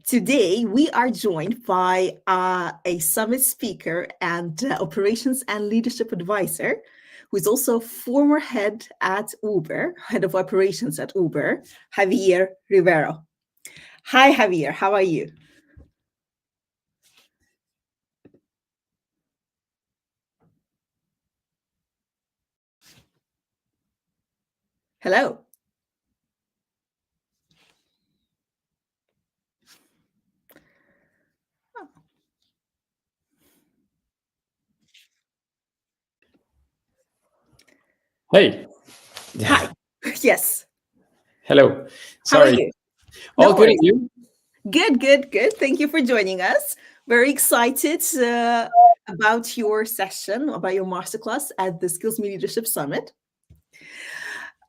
Today, we are joined by a summit speaker and operations and leadership advisor, who is also former head of operations at Uber, Javier Rivero. Hi, Javier. How are you? Hello. Hey. Hi. Yes. Hello. How are Sorry. you? All No good, worries. and you? Good. Thank you for joining us. Very excited about your session, about your masterclass at the Skillsme Leadership Summit.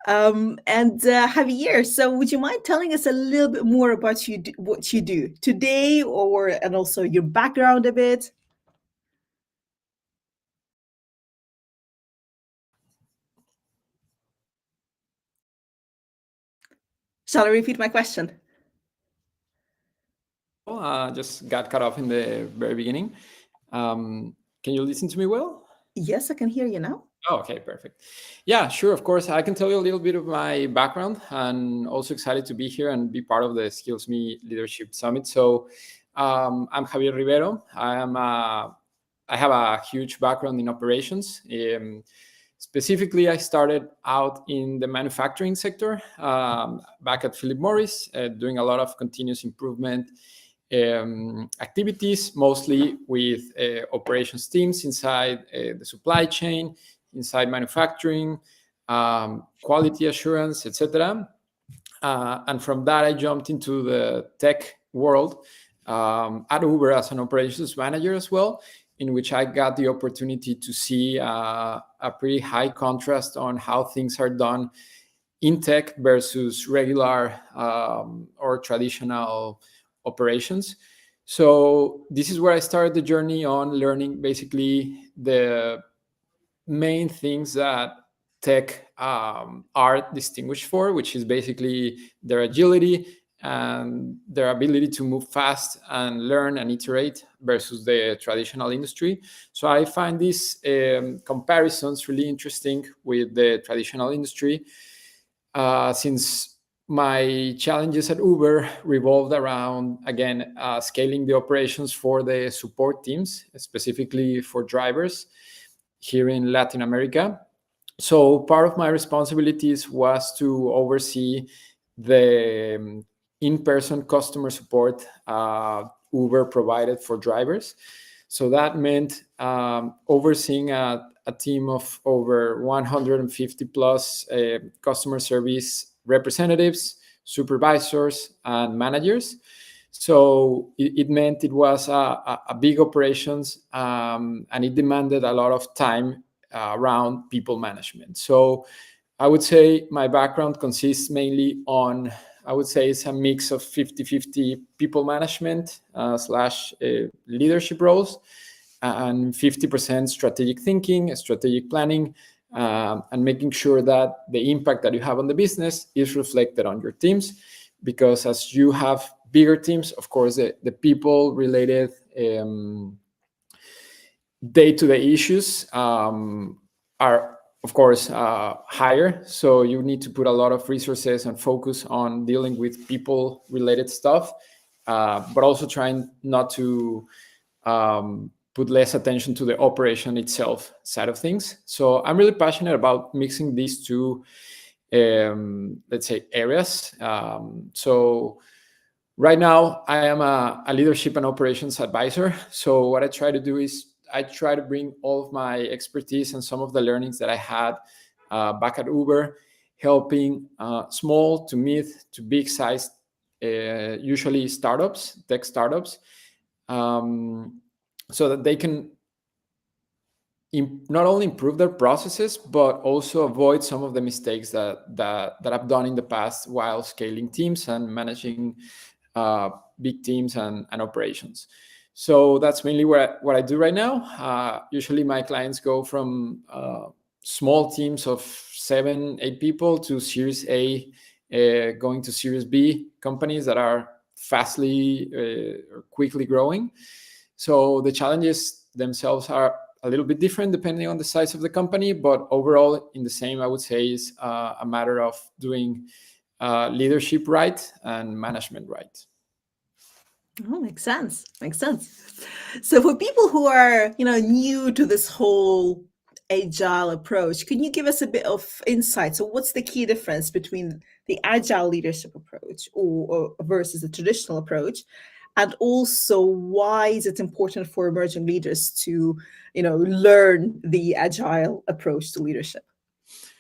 And Javier, so would you mind telling us a little bit more about what you do today, and also your background a bit? Shall I repeat my question? Just got cut off in the very beginning. Can you listen to me well? Yes, I can hear you now. Oh, okay, perfect. Yeah, sure, of course. I can tell you a little bit of my background, and also excited to be here and be part of the Skillsme Leadership Summit. So I'm Javier Rivero. I have a huge background in operations. Specifically, I started out in the manufacturing sector back at Philip Morris, doing a lot of continuous improvement activities, mostly with operations teams inside the supply chain, inside manufacturing, quality assurance, etc. And from that, I jumped into the tech world at Uber as an operations manager as well, in which I got the opportunity to see a pretty high contrast on how things are done in tech versus regular or traditional operations. So this is where I started the journey on learning basically the main things that tech are distinguished for, which is basically their agility and their ability to move fast and learn and iterate versus the traditional industry. So I find these comparisons really interesting with the traditional industry, since my challenges at Uber revolved around, again, scaling the operations for the support teams, specifically for drivers here in Latin America. So part of my responsibilities was to oversee the in-person customer support Uber provided for drivers. So that meant overseeing a team of over 150 plus customer service representatives, supervisors, and managers. So it meant it was a big operations, and it demanded a lot of time around people management. So I would say my background consists mainly on, I would say it's a mix of 50-50 people management slash leadership roles, and 50% strategic thinking, strategic planning, and making sure that the impact that you have on the business is reflected on your teams. Because as you have bigger teams, of course, the people related day-to-day issues are, of course, higher. So you need to put a lot of resources and focus on dealing with people related stuff, but also trying not to put less attention to the operation itself side of things. So I'm really passionate about mixing these two, let's say, areas. So right now I am a leadership and operations advisor. So what I try to do is I try to bring all of my expertise and some of the learnings that I had back at Uber, helping small to mid to big sized, usually startups, tech startups, so that they can not only improve their processes, but also avoid some of the mistakes that I've done in the past while scaling teams and managing big teams and operations. So that's mainly what I do right now. Usually my clients go from small teams of 7-8 people to Series A, going to Series B companies that are fastly or quickly growing. So the challenges themselves are a little bit different depending on the size of the company, but overall in the same, I would say, is a matter of doing leadership right and management right. Oh, makes sense. Makes sense. So for people who are, new to this whole agile approach, can you give us a bit of insight? So what's the key difference between the agile leadership approach or versus the traditional approach? And also, why is it important for emerging leaders to, learn the agile approach to leadership?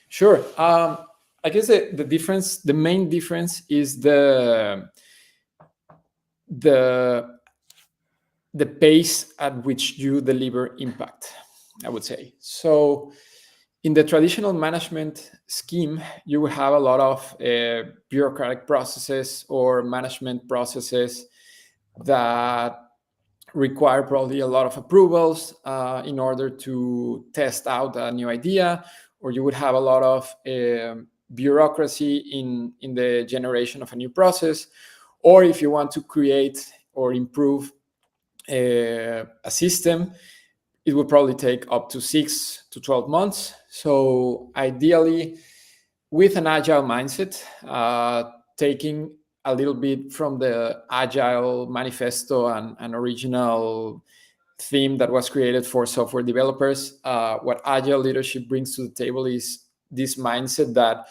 Sure. I guess the main difference is the pace at which you deliver impact, I would say. So in the traditional management scheme, you will have a lot of bureaucratic processes or management processes that require probably a lot of approvals in order to test out a new idea, or you would have a lot of bureaucracy in the generation of a new process, or if you want to create or improve a system, it would probably take up to 6 to 12 months. So ideally, with an agile mindset, taking a little bit from the agile manifesto and original theme that was created for software developers, what agile leadership brings to the table is this mindset that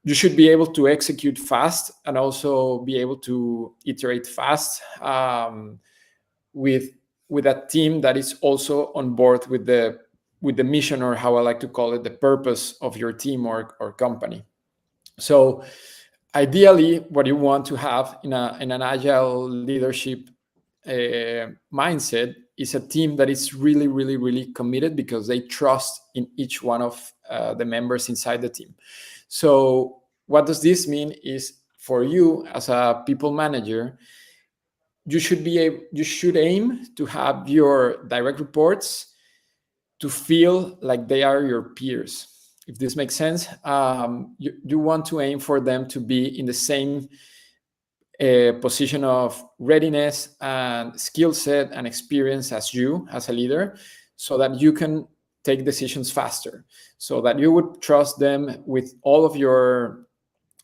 you should be able to execute fast and also be able to iterate fast, with a team that is also on board with the mission, or how I like to call it, the purpose of your team or company. So ideally, what you want to have in an agile leadership mindset is a team that is really, really, really committed because they trust in each one of the members inside the team. So what does this mean is, for you as a people manager, you should aim to have your direct reports to feel like they are your peers, if this makes sense. You want to aim for them to be in the same position of readiness and skill set and experience as you as a leader, so that you can take decisions faster, so that you would trust them with all of your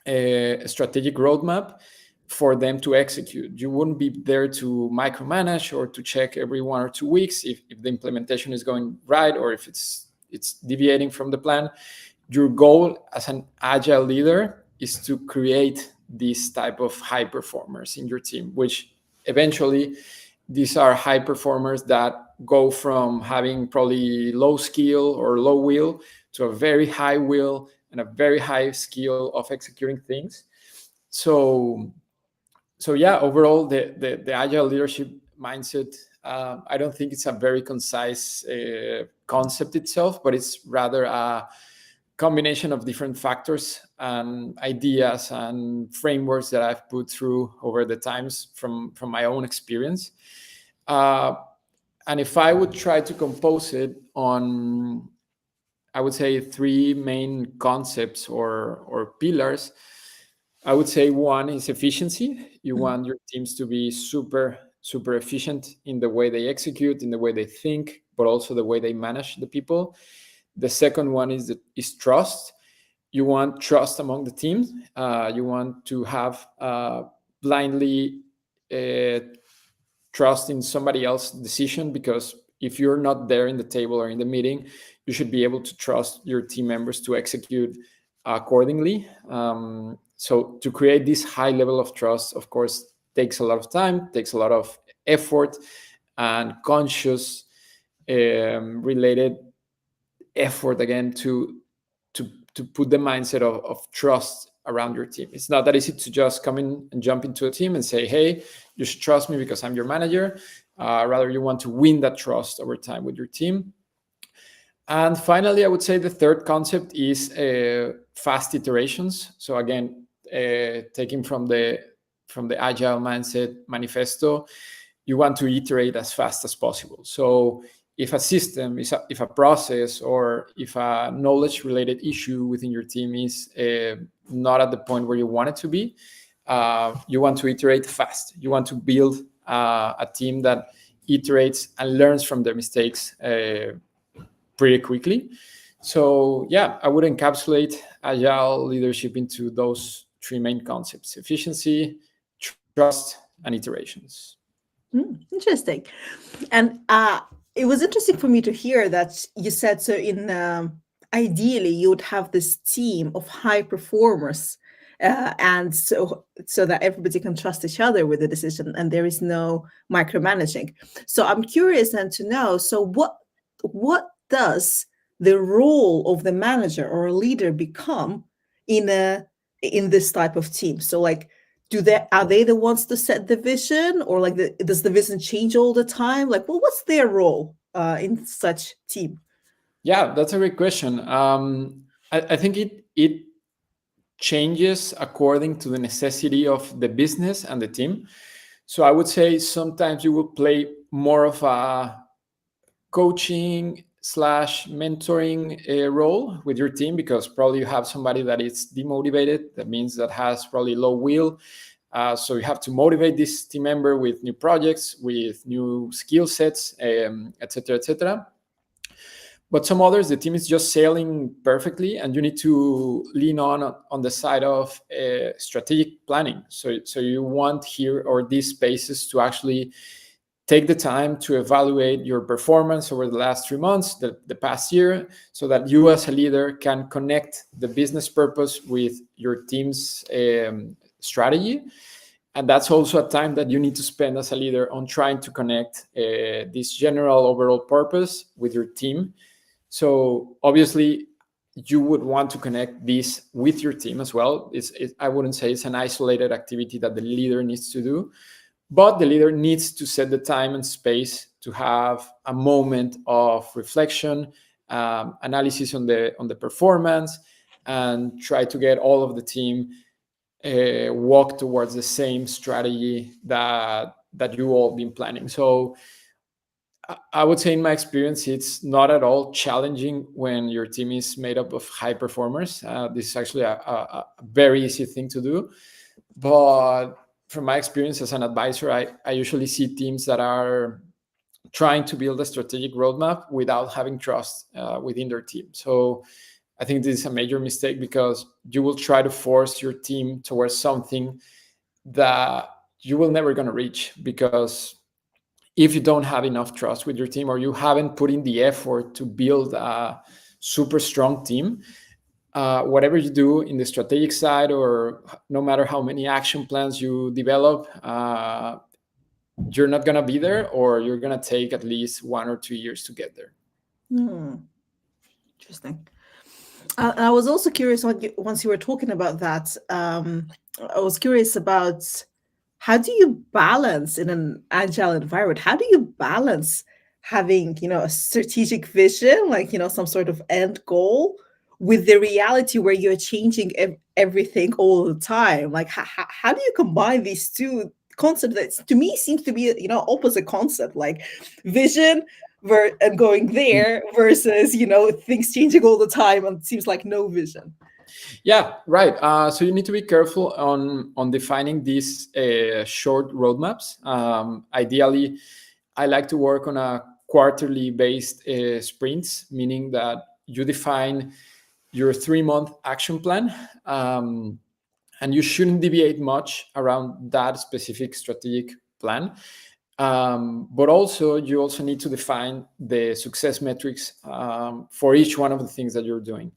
strategic roadmap for them to execute. You wouldn't be there to micromanage or to check every 1 or 2 weeks if the implementation is going right or if it's deviating from the plan. Your goal as an agile leader is to create these type of high performers in your team, which eventually these are high performers that go from having probably low skill or low will to a very high will and a very high skill of executing things. So yeah, overall, the agile leadership mindset, I don't think it's a very concise concept itself, but it's rather a combination of different factors and ideas and frameworks that I've put through over the times from my own experience. And if I would try to compose it on, I would say, 3 main concepts or pillars, I would say one is efficiency. You want your teams to be super, super efficient in the way they execute, in the way they think, but also the way they manage the people. The second one is trust. You want trust among the team. You want to have blindly trust in somebody else's decision, because if you're not there in the table or in the meeting, you should be able to trust your team members to execute accordingly. So to create this high level of trust, of course, takes a lot of time, takes a lot of effort and conscious related effort, again, to put the mindset of trust around your team. It's not that easy to just come in and jump into a team and say, hey, you should trust me because I'm your manager. Rather, you want to win that trust over time with your team. And finally, I would say the third concept is fast iterations. So again, taking from the agile mindset manifesto, you want to iterate as fast as possible. So if a system, if a process, or if a knowledge related issue within your team is not at the point where you want it to be, you want to iterate fast. You want to build a team that iterates and learns from their mistakes pretty quickly. So yeah, I would encapsulate agile leadership into those three main concepts: efficiency, trust, and iterations. Interesting. And it was interesting for me to hear that you said so in ideally you would have this team of high performers, and so that everybody can trust each other with the decision and there is no micromanaging. So I'm curious then to know, so what does the role of the manager or a leader become in this type of team? So like, are they the ones to set the vision, or like does the vision change all the time? Like, well, what's their role in such team? Yeah, that's a great question. I think it changes according to the necessity of the business and the team. So I would say sometimes you will play more of a coaching slash mentoring role with your team, because probably you have somebody that is demotivated. That means that has probably low will. So you have to motivate this team member with new projects, with new skill sets, et cetera, et cetera. But some others, the team is just sailing perfectly, and you need to lean on the side of strategic planning. So you want here or these spaces to actually take the time to evaluate your performance over the last 3 months, the past year, so that you as a leader can connect the business purpose with your team's strategy. And that's also a time that you need to spend as a leader on trying to connect this general overall purpose with your team. So obviously, you would want to connect this with your team as well. I wouldn't say it's an isolated activity that the leader needs to do, but the leader needs to set the time and space to have a moment of reflection, analysis on the performance, and try to get all of the team walk towards the same strategy that you all been planning. So I would say in my experience, it's not at all challenging when your team is made up of high performers. This is actually a very easy thing to do. But from my experience as an advisor, I usually see teams that are trying to build a strategic roadmap without having trust within their team. So I think this is a major mistake, because you will try to force your team towards something that you will never going to reach, because if you don't have enough trust with your team, or you haven't put in the effort to build a super strong team, whatever you do in the strategic side, or no matter how many action plans you develop, you're not going to be there, or you're going to take at least 1 or 2 years to get there. Interesting. I was also curious, once you were talking about that, I was curious about, how do you balance in an agile environment? How do you balance having, a strategic vision, like, some sort of end goal, with the reality where you're changing everything all the time? Like, how do you combine these two concepts that to me seems to be, opposite concept, like vision and going there versus, things changing all the time and it seems like no vision? Yeah, right. So you need to be careful on defining these short roadmaps. Ideally, I like to work on a quarterly based sprints, meaning that you define your 3-month action plan, and you shouldn't deviate much around that specific strategic plan. But also, you also need to define the success metrics for each one of the things that you're doing,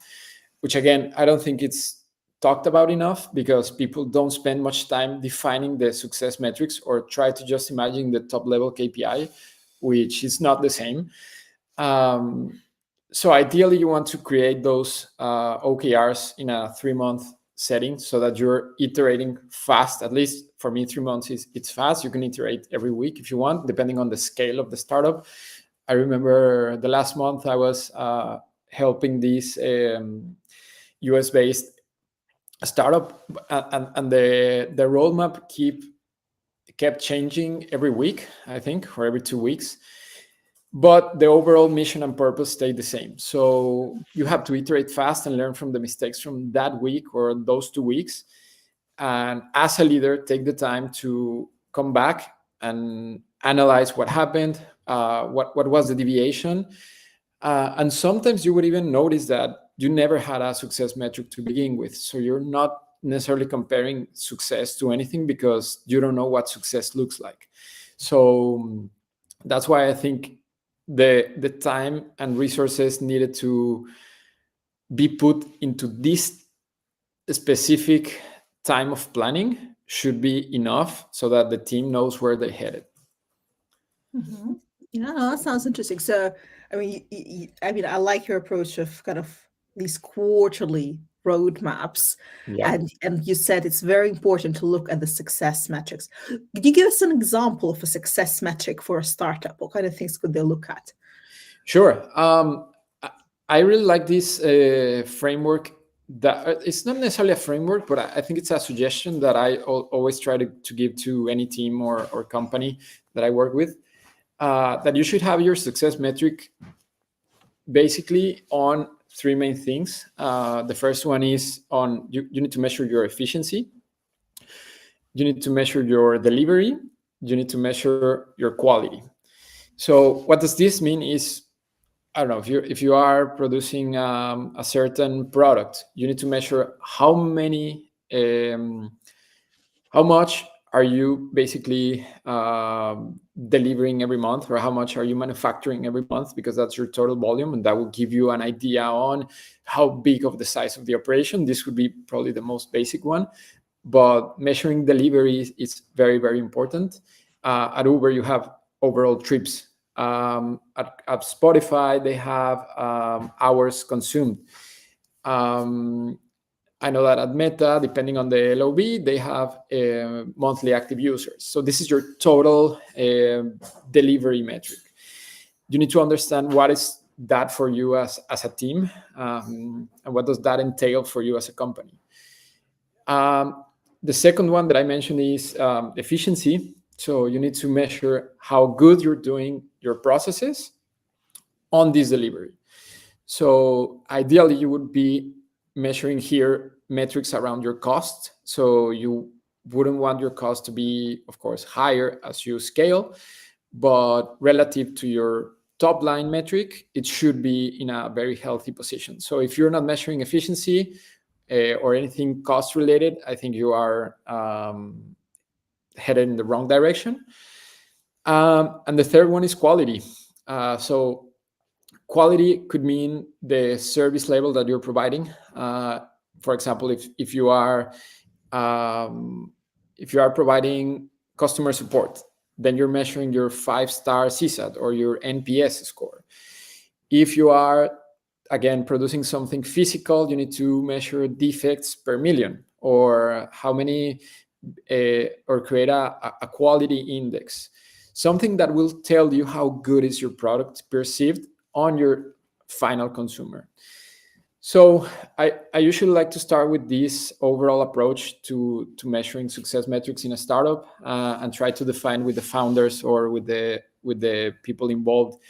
which again, I don't think it's talked about enough, because people don't spend much time defining the success metrics, or try to just imagine the top level KPI, which is not the same. So ideally, you want to create those OKRs in a 3-month setting, so that you're iterating fast. At least for me, 3 months it's fast. You can iterate every week if you want, depending on the scale of the startup. I remember the last month I was helping this US-based startup, and the roadmap kept changing every week, I think, or every 2 weeks. But the overall mission and purpose stayed the same. So you have to iterate fast and learn from the mistakes from that week or those 2 weeks. and as a leader, take the time to come back and analyze what happened, what was the deviation. And sometimes you would even notice that you never had a success metric to begin with. So you're not necessarily comparing success to anything because you don't know what success looks like. So that's why I think the time and resources needed to be put into this specific time of planning should be enough so that the team knows where they're headed. Mm-hmm. Yeah, that sounds interesting. So, I mean, I like your approach of kind of these quarterly roadmaps, Yeah. and you said it's very important to look at the success metrics. Could you give us an example of a success metric for a startup? What kind of things could they look at? Sure. I really like this framework. That it's not necessarily a framework, but I think it's a suggestion that I always try to give to any team or company that I work with. That you should have your success metric basically on three main things. The first one is on you need to measure your efficiency, you need to measure your delivery, you need to measure your quality. So what does this mean is, I don't know, if you are producing a certain product, you need to measure how much are you basically delivering every month, or how much are you manufacturing every month, because that's your total volume, and that will give you an idea on how big of the size of the operation. This would be probably the most basic one, but measuring delivery is very, very important. At Uber, you have overall trips. At Spotify, they have hours consumed. I know that at Meta, depending on the LOB, they have monthly active users. So this is your total delivery metric. You need to understand what is that for you as a team, and what does that entail for you as a company. The second one that I mentioned is efficiency. So you need to measure how good you're doing your processes on this delivery. So ideally, you would be measuring here metrics around your cost. So you wouldn't want your cost to be, of course, higher as you scale, but relative to your top line metric, it should be in a very healthy position. So if you're not measuring efficiency or anything cost related, I think you are headed in the wrong direction. And the third one is quality. So quality could mean the service level that you're providing. For example, if you are providing customer support, then you're measuring your 5-star CSAT or your NPS score. If you are, again, producing something physical, you need to measure defects per million, or how many, or create a quality index, something that will tell you how good is your product perceived on your final consumer. So I usually like to start with this overall approach to measuring success metrics in a startup, and try to define with the founders or with the people involved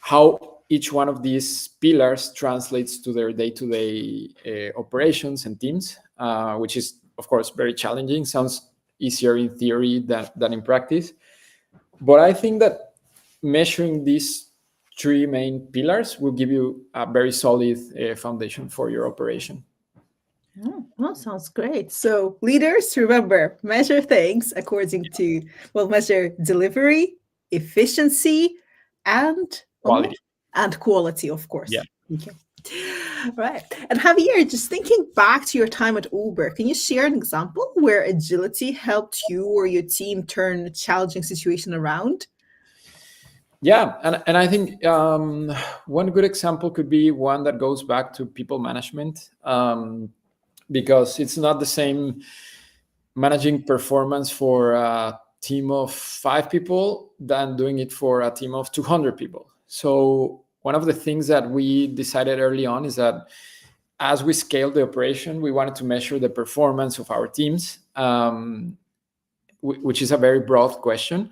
how each one of these pillars translates to their day-to-day operations and teams, which is, of course, very challenging. Sounds easier in theory than in practice. But I think that measuring these three main pillars will give you a very solid foundation for your operation. Oh, well, sounds great. So leaders, remember, measure things according to, well, measure delivery, efficiency, and Quality. And quality, of course. Yeah. Okay. Right. And Javier, just thinking back to your time at Uber, can you share an example where agility helped you or your team turn a challenging situation around? Yeah, and I think one good example could be one that goes back to people management, because it's not the same managing performance for a team of 5 people than doing it for a team of 200 people. So one of the things that we decided early on is that as we scaled the operation, we wanted to measure the performance of our teams, which is a very broad question.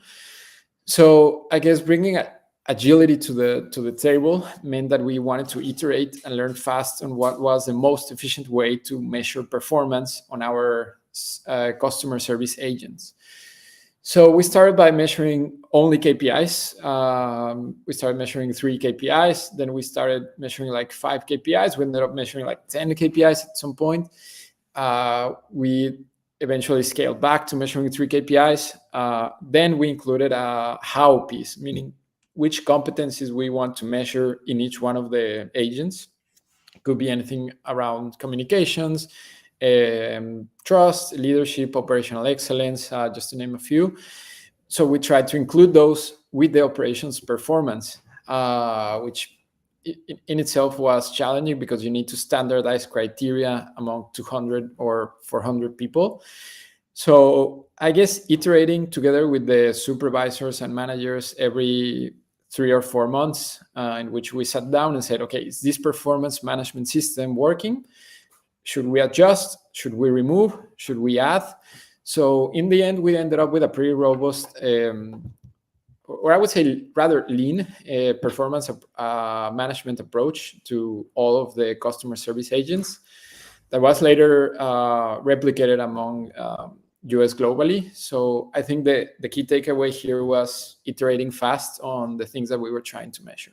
So I guess bringing agility to the table meant that we wanted to iterate and learn fast on what was the most efficient way to measure performance on our customer service agents. So we started by measuring only KPIs. We started measuring 3 KPIs. Then we started measuring like 5 KPIs. We ended up measuring like 10 KPIs at some point. We eventually scaled back to measuring 3 KPIs. Then we included a how piece, meaning which competencies we want to measure in each one of the agents. It could be anything around communications, trust, leadership, operational excellence, just to name a few. So we tried to include those with the operations performance, which in itself was challenging because you need to standardize criteria among 200 or 400 people. So I guess iterating together with the supervisors and managers every 3 or 4 months, in which we sat down and said, okay, is this performance management system working? Should we adjust? Should we remove? Should we add? So in the end, we ended up with a pretty robust, or I would say rather lean performance management approach to all of the customer service agents that was later replicated among US globally. So I think the key takeaway here was iterating fast on the things that we were trying to measure.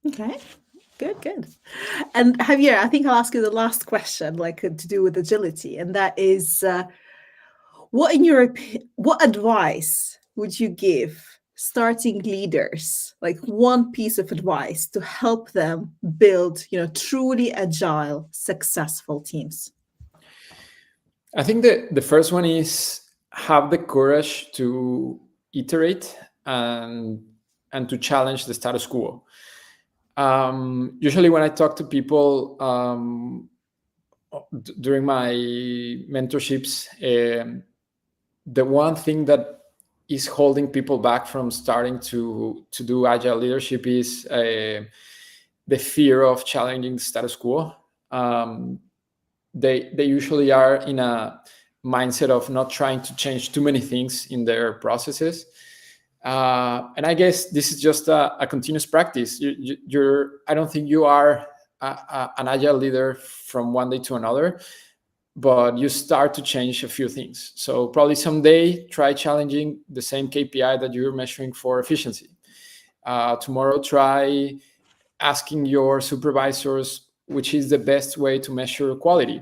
Okay. Good. And Javier, I think I'll ask you the last question, like to do with agility, and that is, what advice would you give starting leaders, like one piece of advice to help them build, truly agile, successful teams? I think the first one is have the courage to iterate and to challenge the status quo. Usually when I talk to people during my mentorships, the one thing that is holding people back from starting to do agile leadership is the fear of challenging the status quo. They usually are in a mindset of not trying to change too many things in their processes. And I guess this is just a continuous practice. I don't think you are an agile leader from one day to another, but you start to change a few things. So probably someday try challenging the same KPI that you're measuring for efficiency. Tomorrow try asking your supervisors which is the best way to measure quality.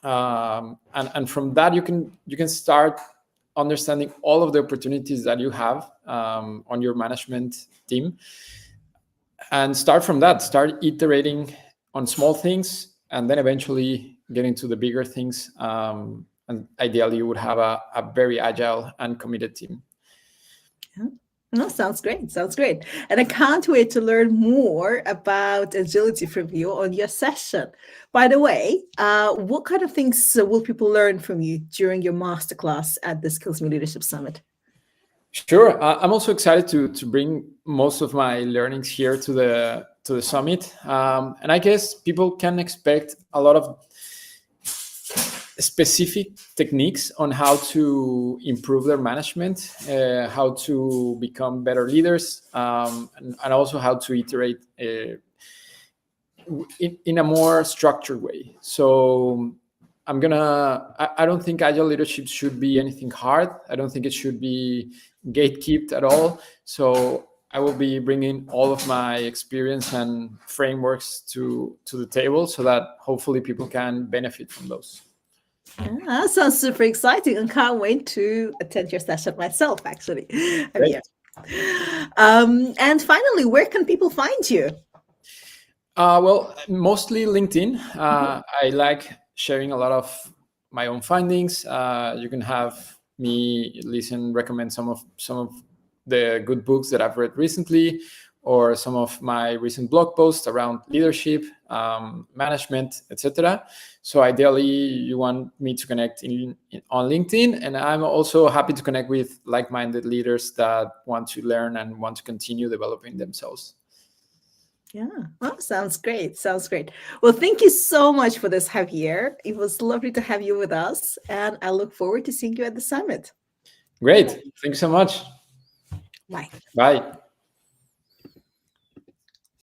And from that you can start understanding all of the opportunities that you have on your management team, and start from that. Start iterating on small things, and then eventually getting to the bigger things. And ideally, you would have a very agile and committed team. Yeah. No, sounds great. And I can't wait to learn more about agility from you on your session. By the way, what kind of things will people learn from you during your masterclass at the Skillsme Leadership Summit? Sure. I'm also excited to bring most of my learnings here to the summit. And I guess people can expect a lot of specific techniques on how to improve their management, how to become better leaders, and also how to iterate in a more structured way. So I don't think agile leadership should be anything hard. I don't think it should be gatekept at all. So I will be bringing all of my experience and frameworks to the table so that hopefully people can benefit from those. Yeah, that sounds super exciting, and can't wait to attend your session myself, actually. Yeah. And finally, where can people find you? Well, mostly LinkedIn. I like sharing a lot of my own findings. You can have me recommend some of the good books that I've read recently, or some of my recent blog posts around leadership, management, etc. So ideally, you want me to connect on LinkedIn, and I'm also happy to connect with like-minded leaders that want to learn and want to continue developing themselves. Yeah, well, sounds great. Well, thank you so much for this, Javier. It was lovely to have you with us, and I look forward to seeing you at the summit. Great. Thanks so much. Bye. Bye.